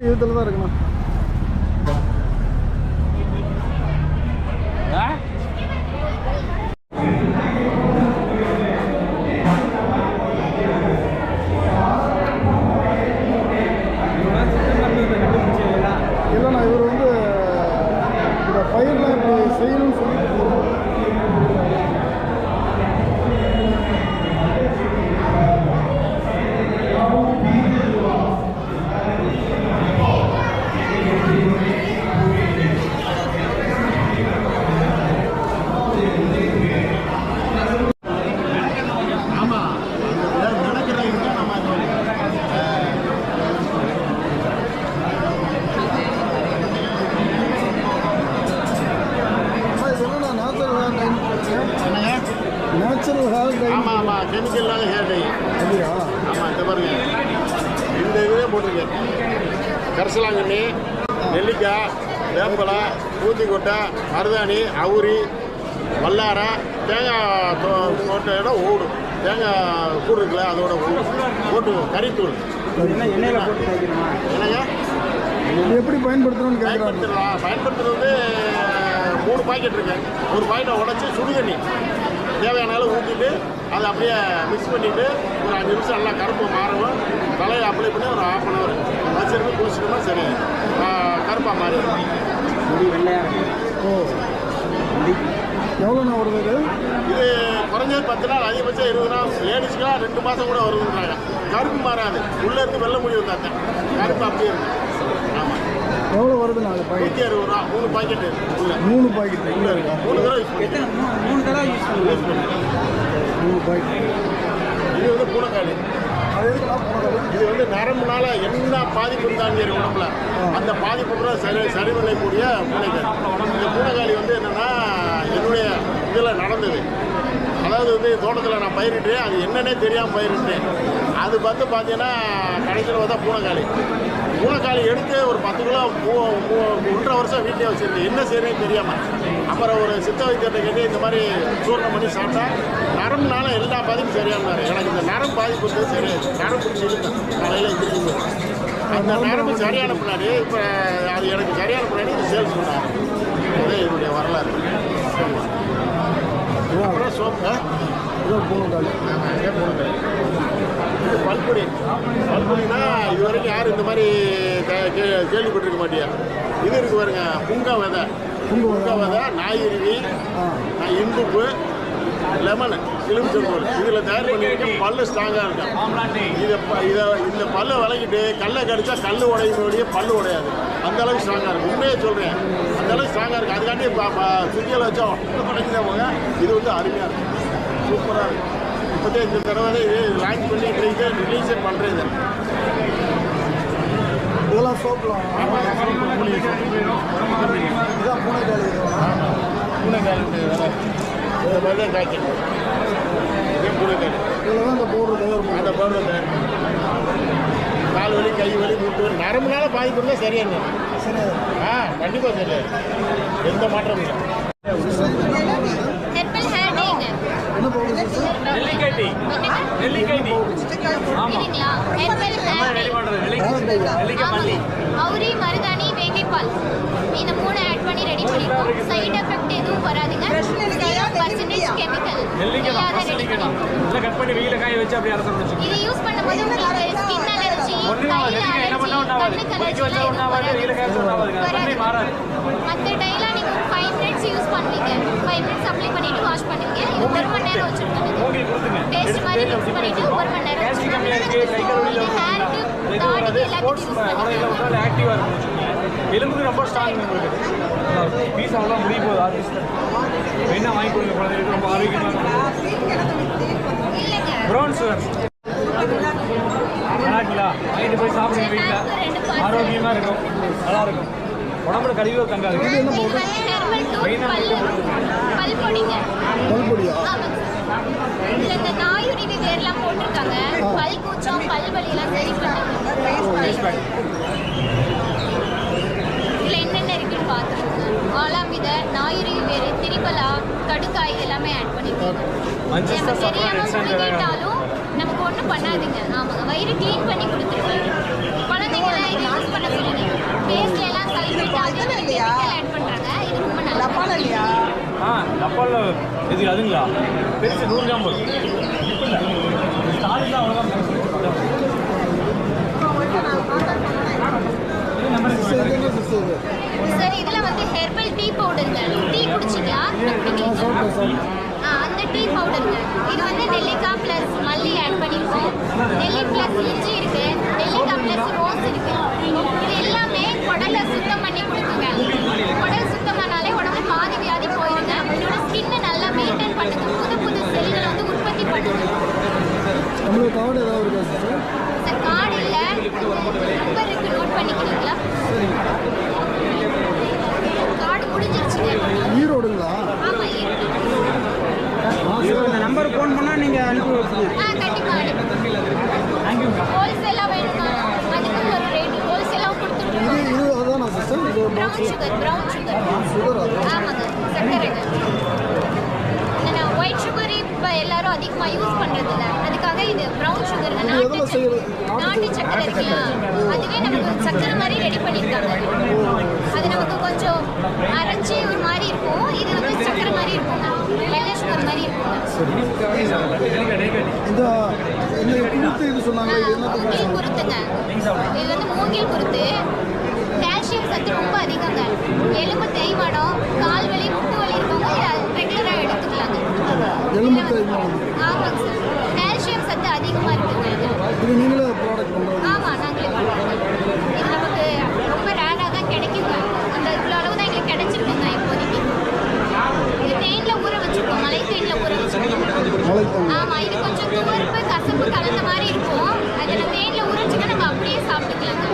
இதுல தான் இருக்குண்ணா. இல்லைண்ணா இவர் வந்து இந்த பயிரெலாம் இப்படி செய்யணும்னு சொல்லிட்டு நேச்சுரல் ஹேர் டை. ஆமாம் ஆமாம், கெமிக்கல் இல்லாத ஹேர் டை. அப்படியா? ஆமாம், இந்த பாருங்க, இந்த இதுவே போட்டிருக்கேன். கரிசலாங்கண்ணி, நெல்லிக்காய், வேப்பலை, ஊத்திக்கொட்டை, மருதாணி, அவுரி, வல்லாரை, தேங்காய் போட்ட ஓடு, தேங்காய் கூடு இருக்குல்ல அதோட ஓடு போட்டு கறித்தூள் எண்ணெயில் போட்டு தைக்கணுமா? என்னங்க எப்படி பயன்படுத்தணும்னு கேட்குறாங்க. பயன்படுத்துறது 3 பாக்கெட் இருக்கு. ஒரு பாக்கெட்டை உடச்சி சுடுதண்ணி தேவையான அளவு ஊற்றிட்டு அதை அப்படியே மிக்ஸ் பண்ணிவிட்டு ஒரு 5 நிமிஷம் நல்லா கருப்பு மாறவும் தலையை அப்ளை பண்ணி ஒரு 1/2 hour வச்சிருந்து குளிச்சிட்டோம்னா சரி கருப்பாக மாறிடும். ஓ, எவ்வளோண்ணா வருது இது? இது குறைஞ்சது 10 நாள், அதிகபட்சம் 20 நாள், லேடிஸ்க்கெலாம் 2 மாதம் கூட வருதுன்றாங்க. கருப்பு மாறாது, உள்ளேருந்து வெள்ளை முடி வந்தாங்க, கருப்பு அப்படியே இருக்கு. ஆமாம், எவ்வளோ வருதுண்ணா அது பாக்கெட்? 160 ரூபா 3 பாக்கெட்டு உள்ள 3 பாக்கெட் உள்ள இருக்கு. 3 தடவை யூஸ் பண்ணி 3 தடவை யூஸ் பண்ணி 3 பாக்கெட். இது வந்து பூனைக்காளி. அது எதுக்குண்ணா போனது? இது வந்து நரம்புனால என்ன பாதிப்பு இருந்தாலும் சரி உடம்புல அந்த பாதிப்பு கூட சரி பண்ணக்கூடிய பூனைக்காளி. இந்த பூனைக்காளி வந்து என்னென்னா என்னுடைய இதில் நடந்தது. அதாவது வந்து தோட்டத்தில் நான் பயிரிட்டேன், அது என்னன்னே தெரியாமல் பயிரிட்டேன். அது வந்து பார்த்தீங்கன்னா கடைசியில் பார்த்தா பூனைக்காளி எடுத்து ஒரு 10 கிலோ 1.5 வருஷம் வீட்டிலே வச்சுருந்தேன். என்ன செய்யறேன்னு தெரியாமல் அப்புறம் ஒரு சித்த வைத்தியத்தை கேட்டு இந்த மாதிரி சூர்ணம் பண்ணி சாப்பிட்டா நரம்புனால எல்லா பாதிப்பும் சரியானாரு. எனக்கு இந்த நரம்பு பாதிப்பு வந்து சரியாது. நரம்பு இழுத்தேன் காலையில் இருக்கும்போது அந்த நரம்பு சரியான பின்னாடி இப்போ அது எனக்கு சரியான பின்னாடி இது சேல்ஸ் பண்ணார். அதே என்னுடைய வரலாறு. அப்புறம் சோப்பு பூனைக்காளி. இது பல்பொடினா இது வரைக்கும் யாரும் இந்த மாதிரி கேள்விப்பட்டிருக்க மாட்டியா. இது இருக்கு பாருங்க, புங்கா விதை, நாயிருவி, இந்துப்பு, லெமன், எலுமிச்சம்பழம் இதில் தயார் பண்ணியிருக்கேன். பல்லு ஸ்ட்ராங்காக இருக்கும். இந்த பல்லை விளக்கிட்டு கல்லை கடிச்சா கல் உடையினுடைய பல்லு உடையாது. அந்த அளவுக்கு ஸ்ட்ராங்காக இருக்கும். உண்மையே சொல்கிறேன், அந்த அளவுக்கு ஸ்ட்ராங்காக இருக்குது. அதுக்காண்டி சுத்தியில் வச்சா உடைக்கிதான் போங்க. இது வந்து அருமையாக இருக்கும், சூப்பராக இருக்கும். இப்போதே இந்த தடவை இது லான்ச் பண்ணி ரிலீஸ் பண்ணுறது. இதெல்லாம் சோப்புலாம். ஆமாம், இதுதான் பூனைக்காளி. பூனைக்காளி இந்த மாதிரி தான் காய்க்கணும். இதே பூனைக்காளி இதில் தான் இந்த பவுடர் தயார் பண்ணும். அந்த பவுடர் தயார் கால் வலி, கை வலி, மூட்டு வலி, நரம்புனால பாதிப்பு இருந்தால் சரியாங்க. கண்டிப்பாக சரியாது, எந்த மாற்றமும் இல்லை. என்ன பவுடர் சார்? நெல்லிக்காய் டீ. நெல்லிக்காய் டீ. ஆமா. நெல்லிக்காய் மல்லி. அவுரி, மருதாணி, வேங்கைப்பால் இந்த 3 ஆட் பண்ணி ரெடி பண்ணிருக்கோம். சைடு எஃபெக்ட் எதுவும் வராதுங்க. 0% கெமிக்கல். நெல்லிக்காய் இல்ல கட் பண்ணி வெயில காய வச்சு அப்படியே அரசு வச்சு. இது யூஸ் பண்ணும்போது உங்களுக்கு ஸ்கின் அலர்ஜி, நெல்லிக்காய் என்ன பண்ணா ஒண்ணாவாது. பொரிச்சு வச்சா ஒண்ணாவாது, வெயில காய வச்சா ஒண்ணாவாது. தண்ணி மாறாது. மத்த டைலாம் நீங்க 5 மினிட்ஸ் யூஸ் பண்ணுவீங்க. 5 மினிட்ஸ் அப்ளை பண்ணிட்டு வாஷ் பண்ணுவீங்க. இது 1 மணி நேரம் வச்சிருக்கீங்க. ஓகே கொடுத்துங்க. பேஸ்ட் மாதிரி மிக்ஸ் பண்ணிட்டு 1 மணி நேரம். கேஸ்ட்ரிக் கம்மியா இருக்கு, கை கால் வலி ஹேருக்கு இது வராது. ஸ்போர்ட்ஸ் முறையில வந்து ஆக்டிவா இருக்கும். எலும்புக்கு ரொம்ப ஸ்ட்ராங் உங்களுக்கு. பீஸாவெல்லாம் முடிய போகுது ஆர்டிஸ்ட். என்ன வாங்கி கொடுங்க குழந்தைகளுக்கு, ரொம்ப ஆரோக்கியமாக ப்ரௌன் சுகர். நல்லாங்களா? வாங்கிட்டு போய் சாப்பிடுங்க வீட்டில், ஆரோக்கியமாக இருக்கும், நல்லா இருக்கும். உடம்புல கழிவு தங்காது. பல்பொடியா? இதுல இந்த நாயுருவி வேர்லாம் போட்டிருக்காங்க. பல் கூச்சம், பல் வலியெல்லாம் சரி பண்ணுங்க. இதுல என்னென்ன இருக்குன்னு பார்த்துக்கோங்க. ஆலாமித, நாயுருவி வேறு, திரிபலா, கடுக்காய் எல்லாமே ஆட் பண்ணிக்கோங்க. நம்ம தெரியாம முழுங்கிட்டாலும் நமக்கு ஒன்றும் பண்ணாதுங்க. ஆமாங்க, வயிறு க்ளீன் பண்ணி கொடுத்துருக்கோம். குழந்தைங்களை யூஸ் பண்ண சொல்லுங்க. இது அதுங்களா பெருசு 100 கிராம் வரும். ஸ்டாலில் அவ்வளோதான் சார் இதில் வந்து ஹெர்பல் டீ பவுடருங்க. டீ குடிச்சிங்களா? அந்த டீ பவுடருங்க. இது வந்து நெல்லிக்காய் ப்ளஸ் மல்லி ஆட் பண்ணியிருக்கோம். நெல்லி ப்ளஸ் இஞ்சி இருக்கு, நெல்லிக்காய் ப்ளஸ் ரோஸ் இருக்கு. இது எல்லாமே குடலை சுத்தம் பண்ணி கொடுக்குங்க. குடல் சுத்தமானாலே உடம்பு பாதி வியாதி போயிருங்க. இதோட ஸ்கின்னை நல்லா மெயின்டைன் பண்ணுங்க. புது புது செல்களை வந்து உற்பத்தி பண்ணுங்க. நம்மளுக்கு கார்டு ஏதாவது இருக்கா சார்? சார் கார்டு இல்லை, நம்பர் இருக்கு, நோட் பண்ணிக்கிறீங்களா? கார்டு முடிஞ்சிருச்சுங்க. ஈரோடுங்களா? ஆமாம் இருக்கு. இந்த நம்பர் ஃபோன் பண்ணால் நீங்கள் அனுப்பி வைப்பீங்க. கண்டிப்பாக ஹோல்சேலாக வேணுமா? அதுக்கு ஒரு ரேட் ஹோல்சேலாக கொடுத்துருக்கோம். இது அதுதானா சிஸ்டர்? இது ஒரு ப்ரௌன் சுகர் சுகர் அது. ஆமாங்க, சர்க்கரைங்க. ஏன்னா ஒயிட் சுகர் இப்போ எல்லாரும் அதிகமாக யூஸ் பண்ணுறதில்ல, அதுக்காக இது ப்ரௌன் சுகருங்க. நாட்டு சக்கரை இருக்குல்ல, அதுவே நமக்கு சக்கரை மாதிரி ரெடி பண்ணியிருக்காங்க. அது நமக்கு கொஞ்சம் அரைச்சி ஒரு மாதிரி இருக்கும். இது வந்து சக்கரை மாதிரி இருக்குங்க, வெள்ளை சுகர் மாதிரி இருக்குங்க. இந்த குருத்து இது சொன்னாங்க, இது என்ன மூங்கில் குருத்துங்க. இது வந்து மூங்கில் குருத்து. கால்சியம் சத்து ரொம்ப அதிகங்க. எலும்பு தேய்மானம், கால் வலி, முட்டு வலி இருக்கவங்க இதை ரெகுலராக எடுத்துக்கலாங்க. எலும்பு தேய்மானம். ஆமாங்க சார், கால்சியம் சத்து அதிகமாக இருக்குங்க. இது நீங்களே ப்ராடக்ட் பண்ணுறோம்? ஆமாம், நாங்களே பண்ணுறோம். இது நமக்கு ரொம்ப ரேராக தான் கிடைக்குங்க. அந்த இவ்வளோ அளவு தான் எங்களுக்கு கிடைச்சிருக்குங்க இப்போதைக்கு. இது தேனில் ஊற வச்சுருக்கோம், மலை தேனில் ஊற வச்சுருக்கோம். ஆமாம், இது கொஞ்சம் துவர்ப்பு கசப்பு கலந்த மாதிரி இருக்கும். அதில் தேனில் ஊற வச்சுன்னா நம்ம அப்படியே சாப்பிட்டுக்கலாங்க.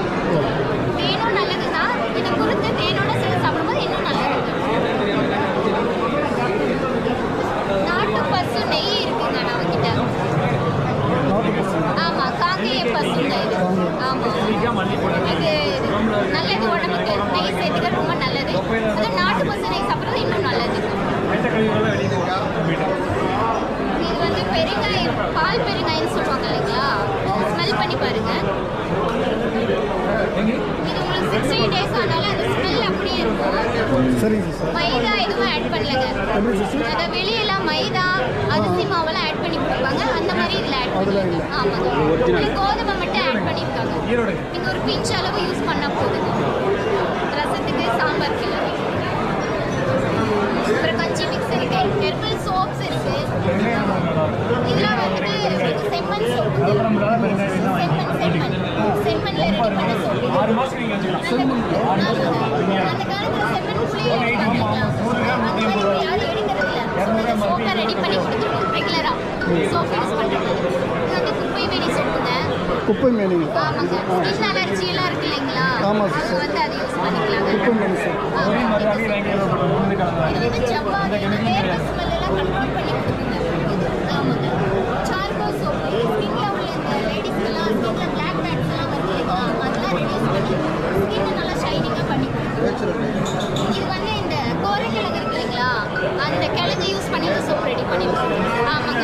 தேனும் நல்லது தான். இதை கொடுத்து தேனோட சேர்த்து சாப்பிடும்போது இன்னும் நல்லது. நாட்டு பசு நெய் இருக்குங்க நம்மக்கிட்ட. ஆமாம், காங்கேய பசுங்க இது. ஆமாம், இது நல்லது உடம்புக்கு. நெய் சேர்த்துக்க ரொம்ப நல்லது. அது நாட்டு பசு நெய் சாப்பிட்றது இன்னும் நல்லது. இது வந்து பெருங்காயம், பால் பெருங்காயம்னு சொல்லுவாங்க இல்லைங்களா? ஸ்மெல் பண்ணி பாருங்க. இது உங்களுக்கு 60 days ஆனாலும் அந்த ஸ்மெல் அப்படியே இருக்கும். சரிங்க சார். மைதா எதுவும் ஆட் பண்ணலங்க. அதை வெளியெல்லாம் மைதா, அரிசி மாவெல்லாம் ஆட் பண்ணி கொடுப்பாங்க, அந்த மாதிரி இதில் ஆட் பண்ணல. ஆமாங்க, கோதுமை மட்டும் ஆட் பண்ணியிருக்காங்க. நீங்கள் ஒரு பிஞ்ச் அளவு யூஸ் பண்ணால் போதுங்க. ரசத்துக்கு, சாம்பாருக்கு. அப்புறம் கஞ்சி மிக்ஸ் இருக்கு, ஹெர்பல் சோப்ஸ் இருக்கு. இதெல்லாம் வந்துட்டு செம்மண் சோப்பு. செம்மண்ல ரெடி பண்ண சோப்பு. 6 மாதம் நீங்கள் வச்சுக்கலாம். அந்த காலத்துல செம்மண் புளியை எடுத்தாங்க. அந்த மாதிரி யாரும் எடுக்கிறது இல்லை. சோப்பை ரெடி பண்ணி கொடுத்துருக்கோம் ரெகுலரா. சோப் யூஸ் பண்ணுறது. இது வந்து குப்பை மேனி சோப்புங்க. குப்பை மேனிங்க. ஆமாங்க, ஸ்கின் அலர்ஜி எல்லாம் இருக்கு இல்லைங்களா? ஆமாம் அவங்க சார். வந்து அதை யூஸ் பண்ணிக்கலாங்க. குப்பை மேனி சார். இது வந்து ஜவ்வாது, வேர்வை ஸ்மெல் எல்லாம் கண்ட்ரோல் பண்ணி கொடுக்குங்க. ஆமாங்க, சார்கோல் சோப்பு. ஸ்கின்ல உள்ள இந்த லேடிஸ்க்கெல்லாம் ஸ்கின்ல பிளாக் பேட்ஸ் எல்லாம் வருது இல்லைங்களா? அதெல்லாம் ரெடியூஸ் பண்ணி ஸ்கின்னை நல்லா ஷைனிங்காக பண்ணி கொடுக்குங்க. இது வந்து இந்த கோரைக்கிழங்கு இருக்கு இல்லைங்களா? அந்த கிழங்கு யூஸ் பண்ணி இந்த சோப் ரெடி பண்ணிடுவோம். ஆமாங்க,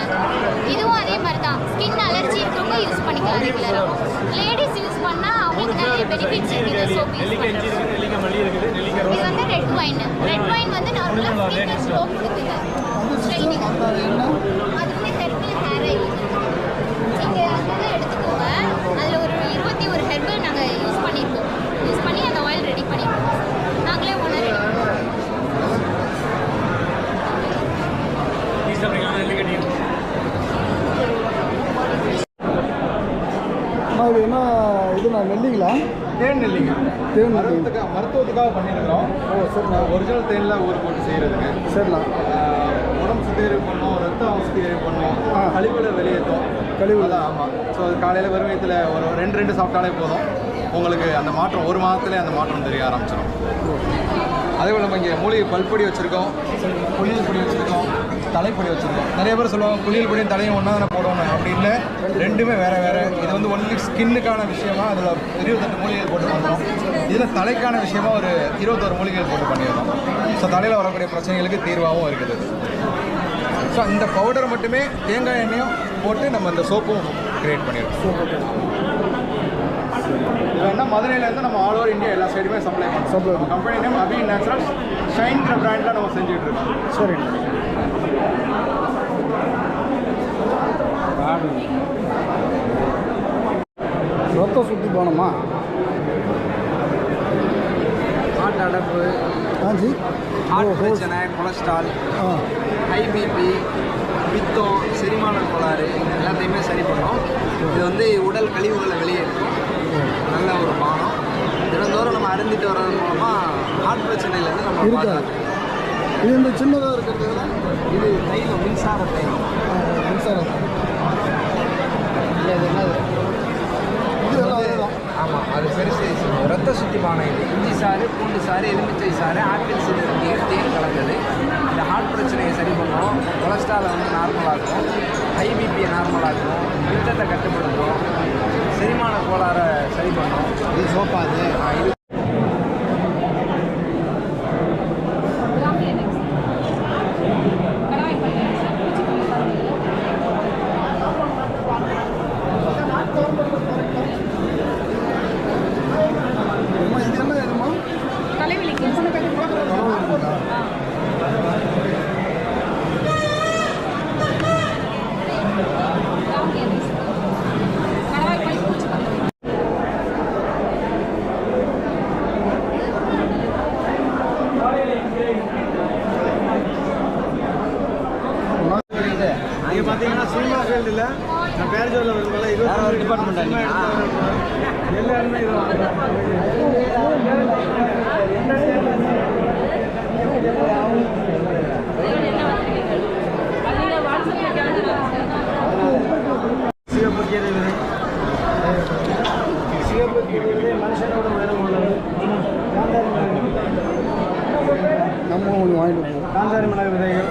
இதுவும் அதே மாதிரி தான். ஸ்கின் அலர்ஜி இருக்கிறவங்க யூஸ் பண்ணிக்கலாம் ரெகுலராக. லேடிஸ் யூஸ் பண்ணால் அவங்களுக்கு நிறைய பெனிஃபிட்ஸ் இருக்குது இந்த சோப் யூஸ் பண்ணுறது. இது வந்து ரெட் ஒயின். ரெட் ஒயின் வந்து நார்மலாக ஸ்கின் சோப் கொடுக்குங்க, ஷைனிங். அது வந்து ஹெர்பல் ஹேர் ஆயில். நீங்கள் அதை எடுத்துக்கோங்க. அதில் ஒரு 21 ஹெர்பல் நாங்கள் யூஸ் பண்ணியிருக்கோம். யூஸ் பண்ணி அந்த ஆயில் ரெடி பண்ணியிருக்கோம். நாங்களே ஒன்று ரெடி பண்ணுவோம். இது என்ன இதுண்ணா, நெல்லிங்களா? தேன் நெல்லிங்க. தேன் நெல்லி. மருத்துவத்துக்காக பண்ணியிருக்கிறோம். சரிண்ணா. ஒரிஜினல் தேனில் ஊர் போட்டு செய்கிறதுங்க. சரிண்ணா. உடம்பு சுத்திகரிப்பு பண்ணோம், ரத்தம் சுத்திகரிப்பு பண்ணோம், கழிவுகளை வெளியேற்றும். கழிவு தான். ஆமாம். ஸோ அது காலையில் வெறும் வயிற்றுல ஒரு 2 சாப்பிட்டாலே போதும். உங்களுக்கு அந்த மாற்றம் 1 மாதத்துலேயே அந்த மாற்றம் தெரிய ஆரம்பிச்சிடும். அதே போல் நம்ம இங்கே மூலிகை பல்பொடி வச்சுருக்கோம், குளியல் பொடி வச்சுருக்கோம், தலைப்பொடி வச்சுருக்கோம். நிறைய பேர் சொல்லுவாங்க குளியல் பொடியும் தலையும் ஒன்றா தானே போடணும். அப்படி இல்லை, ரெண்டுமே வேறு வேறு. இது வந்து ஒன்லி ஸ்கின்னுக்கான விஷயமா அதில் 28 மூலிகைகள் போட்டு பண்ணுறோம். இதில் தலைக்கான விஷயமா ஒரு 21 மூலிகைகள் போட்டு பண்ணிடுறோம். ஸோ தலையில் வரக்கூடிய பிரச்சனைகளுக்கு தீர்வாகவும் இருக்குது. ஸோ இந்த பவுடரை மட்டுமே தேங்காய் எண்ணெயும் போட்டு நம்ம இந்த சோப்பும் கிரியேட் பண்ணிடுறோம். இது வேணா மதுரையிலேருந்து நம்ம ஆல் ஓவர் இந்தியா எல்லா சைடுமே சப்ளை பண்ணுறோம். கம்பெனி நேம் அபி நேச்சுரல்ஸ் ஷைன்கிற பிராண்டில் நம்ம செஞ்சுட்டு இருக்கோம். சரிங்க. ரத்தம் சுற்றி போனோமா? ஹார்ட் அடப்பு, ஆஞ்சி ஹார்ட் பிரச்சனை, கொலஸ்ட்ரால், ஹை பிபி, பித்தம், செரிமான கோளாறு எல்லாத்தையுமே சரி பண்ணும். இது வந்து உடல் கழிவுகளை வெளியேற்றும் நல்ல ஒரு பானம். தினந்தோறும் நம்ம அருந்திட்டு வர்றது மூலமாக ஹார்ட் பிரச்சனையிலேருந்து நம்ம பாதுகாக்கலாம். இது இந்த சின்னதாக இருக்கிறது இது தைலம், மின்சார தைலம். மின்சாரம் இல்லை, இது என்னது? இது எல்லாம் அதுதான். ஆமாம், அது பெருசு. ரத்த சுத்தி பானம் இது. இஞ்சி சாறு, பூண்டு சாறு, எலுமிச்சை சாறு, ஆப்பிள் சீடு நீர், தேன் கலந்தது. இந்த ஹார்ட் பிரச்சனையை சரி பண்ணும், கொலஸ்ட்ராலை வந்து நார்மலாகும், ஹை பிபியை நார்மலாகும், பித்தத்தை கட்டுப்படுத்தும், செரிமான கோளாறை சரி பண்ணும். இது சோப்பா அது? இது இது என்ன வேணுமா? தலைவலிக்கு இங்கே பார்த்தீங்கன்னா சினிமா ஃபீல்டில் நான் பேர் சொல்ல விரும்பல, இது ஒரு டிபார்ட்மெண்ட் எல்லாருமே இது சிவப்பு கீரை விதை. சிவப்பு கீரை விதை மனுஷனோட உயரம் உள்ளது. நம்ம ஒன்று வாங்கிட்டு போவோம். காந்தாரி மிளகு விதைகள்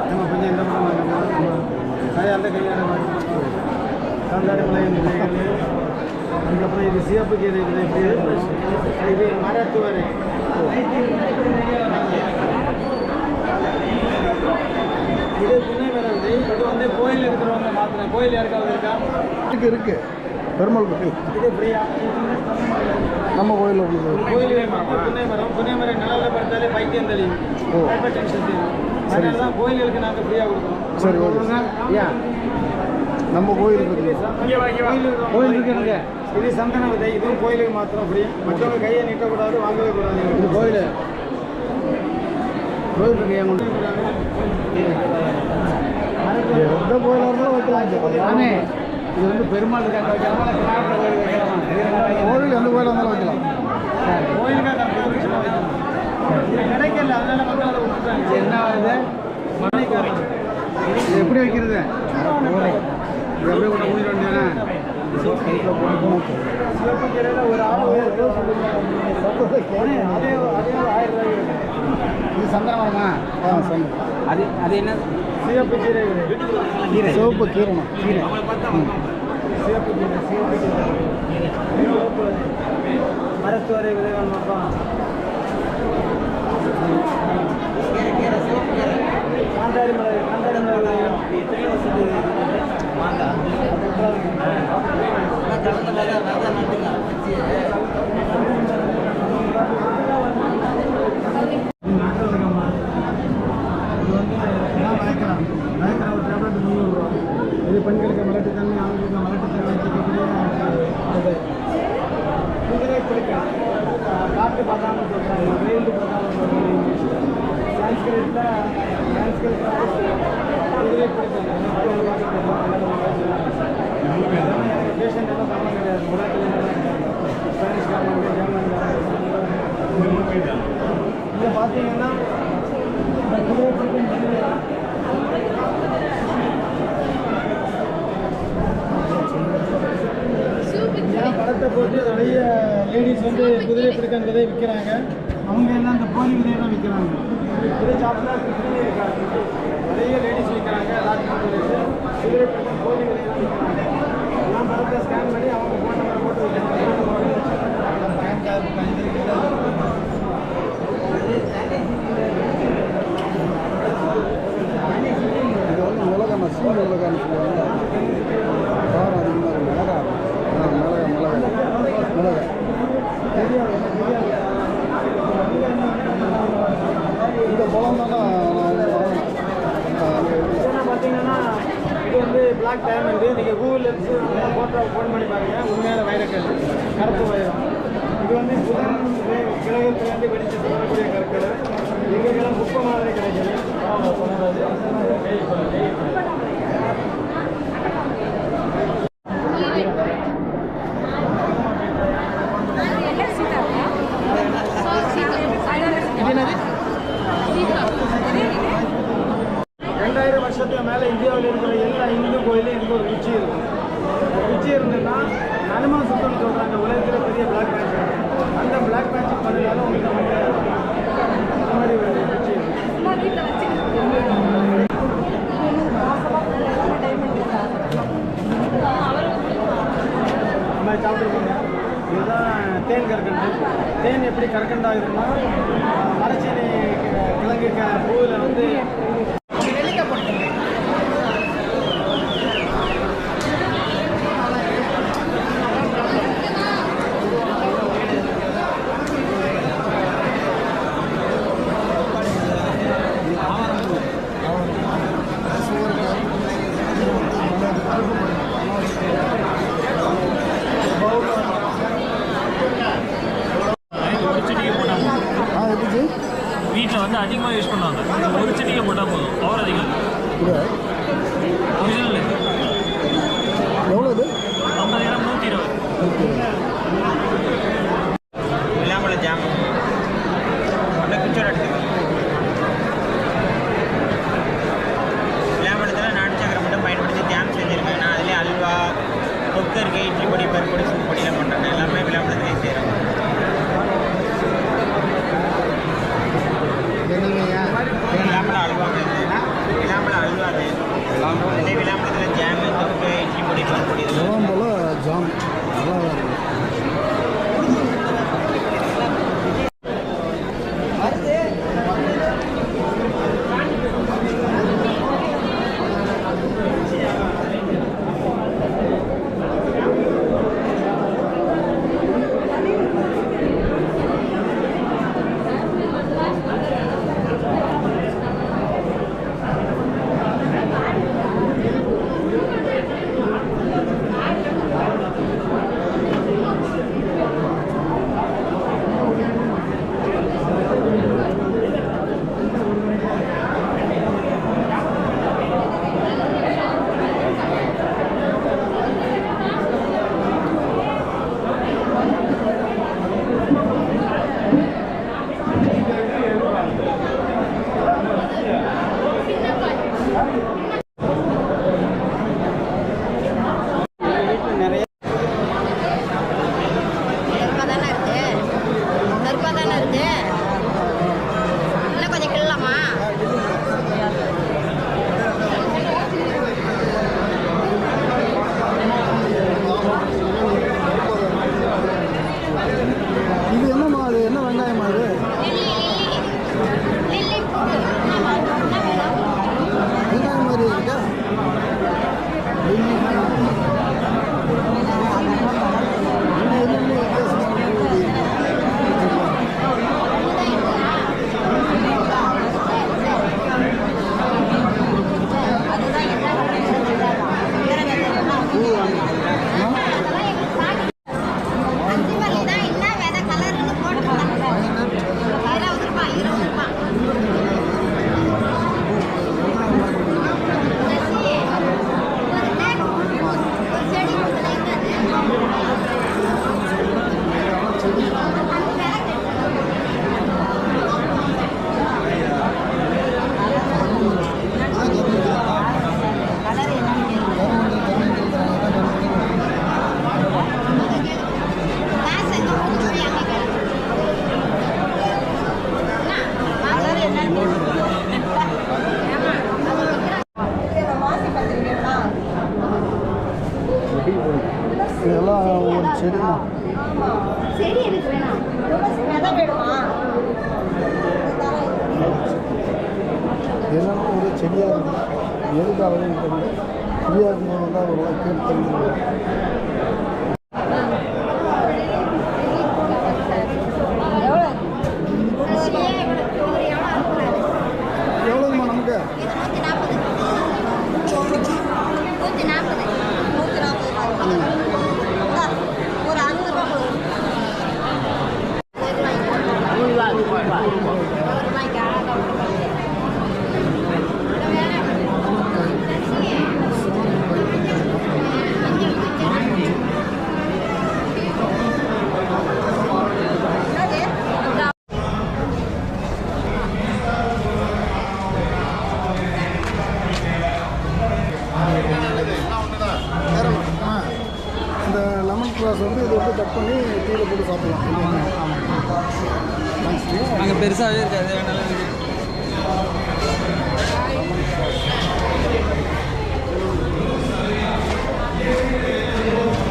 நம்ம கொஞ்சம் இந்த பக்கம் அந்த கையான காந்தாரி மிளகு விதைகள். அதுக்கப்புறம் இது சிவப்பு கீரை விதை. இது மரத்துவரை. இது துணை விதை. இது வந்து கோயில் இருக்கிறவங்க மாத்திரம். கோயில் யாருக்காவது இருக்கா? இருக்கு பெருமாள் பற்றி இது ஃப்ரீயா? நம்ம கோயிலில் உள்ளது. கோயிலுக்கு துணை மரம். துணை மரம் நிழலில் படுத்தாலே பைத்தியம் தெரியும், ஹைப்பர் டென்ஷன் தெரியும். அதனால தான் கோயில்களுக்கு நாங்கள் ஃப்ரீயாக கொடுக்குறோம். சரி, ஓகே. ஏன் நம்ம கோயிலுக்கு இருக்குது. கோயில் இருக்குங்க. இது சந்தன விதை. இதுவும் கோயிலுக்கு மாத்திரம் ஃப்ரீ. மற்றவங்க கையை நீட்டக்கூடாது, வாங்கவே கூடாது. இது கோயில் இருக்கு. என் கொண்டு எந்த கோயிலாக இருந்தாலும் வைக்கலாம். ஆமே, இது வந்து பெருமாள் இருக்காங்க வைக்கலாம், கோயில் வைக்கலாம். கோவில் எந்த கோயிலாக இருந்தாலும் வைக்கலாம். கோயிலுக்காக இது கிடைக்கல, அதனால மக்கள் அதை விட்டுட்டாங்க. என்ன ஆகுது? மனைக்காரன் இது எப்படி வைக்கிறது? இது எப்படி கூட முடிக்க வேண்டியதானே? சிவப்பு கீரையில் ஒரு ஆள் அதே 1000 ரூபாய். இது சந்தனமா? சந்தனம். அது என்ன? சிவப்பு கீரை விதை. சிவப்பு கீரணம். கீரை சிவப்பு கீரை. சிவப்பு கீரை மரத்துவரை விதைகள் மட்டும். காந்தாரி மிளகு. காந்தாரி மிளகு இது பெண்களுக்கு மிளட்டு தண்ணி, ஆண்களுக்கு மிளட்டு தண்ணி வைக்கக்கூடிய குதிரை குளிக்கலாம். காட்டு பதான்னு சொல்கிறாங்க, வெயில் பதான்னு சொல்கிறாங்க. சான்ஸ்கிரிட்டில் குதிரை குளிக்கலாம். பேஷண்ட் எல்லாம் பண்ண கிடையாது. உலகத்தில் ஸ்பானிஷ் காரங்க, ஜெர்மன் இதை பார்த்தீங்கன்னா குதிரை குளிக்கும். படத்தை போட்டு நிறைய லேடிஸ் வந்து குதிரை பிடிக்கான விதை விற்கிறாங்க. அவங்க எல்லாம் அந்த போலி விதையை தான் விற்கிறாங்க. இதை சாப்பிட்டா குதிரை இருக்காது. நிறைய லேடிஸ் விற்கிறாங்க. எல்லாத்துக்கும் குதிரை பிடிக்கான போலி விதை தான் விற்கிறாங்க. எல்லாம் படத்தை ஸ்கேன் பண்ணி அவங்க போட்ட மாதிரி போட்டு விற்கிறாங்க. இது வந்து மிளகாய் சீனி மிளகான்னு சொல்லுவாங்க. காரம் அதிகமாக இருக்கும். மிளகாய் இந்த பழம் தானே பிளாக் டைமண்ட். நீங்கள் கூகுள் லென்ஸு ஃபோட்டோ ஃபோன் பண்ணி பாருங்கள், உண்மையான வைரக்கல், கருப்பு வைரம். இது வந்து புதன் கிரகத்துலேருந்து வெடிச்சு சொல்லக்கூடிய கற்கள். எங்கெல்லாம் குப்பை மாதிரி கிடைக்குது. வருஷத்துக்கு மேலே இந்தியாவில் இருக்கிற எல்லா இந்து கோயிலும் எனக்கு ஒரு குச்சி இருக்கும். குச்சி இருந்ததுன்னா ஹனுமான் சுத்தம்னு சொல்கிறாங்க, உலகத்தில் பெரிய பிளாக் மேஜிக். அந்த பிளாக் மேஜிக் பண்ணதால உங்களுக்கு அந்த மாதிரி ஒரு குச்சி நம்ம சாப்பிட்டுருக்கோங்க. இதுதான் தேன் கற்கண்டு. தேன் எப்படி கற்கண்டு ஆகுதுன்னா மரச்சீனி கிழங்கு பூவில் வந்து வீட்டில் வந்து அதிகமாக யூஸ் பண்ணுவாங்க. ஒரு செடியை போட்டால் போதும், பவர் அதிகம். ஒரிஜினல் எவ்வளோ இது? 50 கிராம் 120. விளாம்பழ ஜாம் விளாம்பழத்தில் நாட்டு சக்கரை மட்டும் பயன்படுத்தி ஜாம் செஞ்சுருக்கேன். நான் அதிலே அல்வா, தொக்கு இருக்குது, இட்லி பொடி, பருப்பொடி, சூப் பொடியெல்லாம் பண்ணுறேன். எல்லாமே விளாம்பழத்துலேயே செய்கிறேன். விளாம்பழ அல்வா விளாம்பழ அல்வா அது அதே விளாம்பழத்தில் ஜாமு, தொக்கு, இட்லி பொடி, பருப்பொடி எல்லாம் போல் ஜாம் நல்லா இருக்கும். இது என்னம்மா, அது என்ன வெங்காயமா அது? வெங்காயம் மாதிரி இருக்கா? இதெல்லாம் ஒரு செடி தான். சரி, எனக்கு வேணாம். விதை வேணுமா? இதெல்லாம் ஒரு செடியாக இருக்கும். எதுக்காக தெரியல. ஃப்ரீயாக இருக்கும்போது வந்து ஒரு கேட்டு தெரிஞ்சுருவோம். எவ்வளோங்கம்மா நமக்கு? 140. வந்து கட் பண்ணி டீயில் போட்டு சாப்பிடலாம். தேங்க்ஸ். அங்கே பெருசாகவே இருக்காது வேணாலும் இருக்குது. Thank you.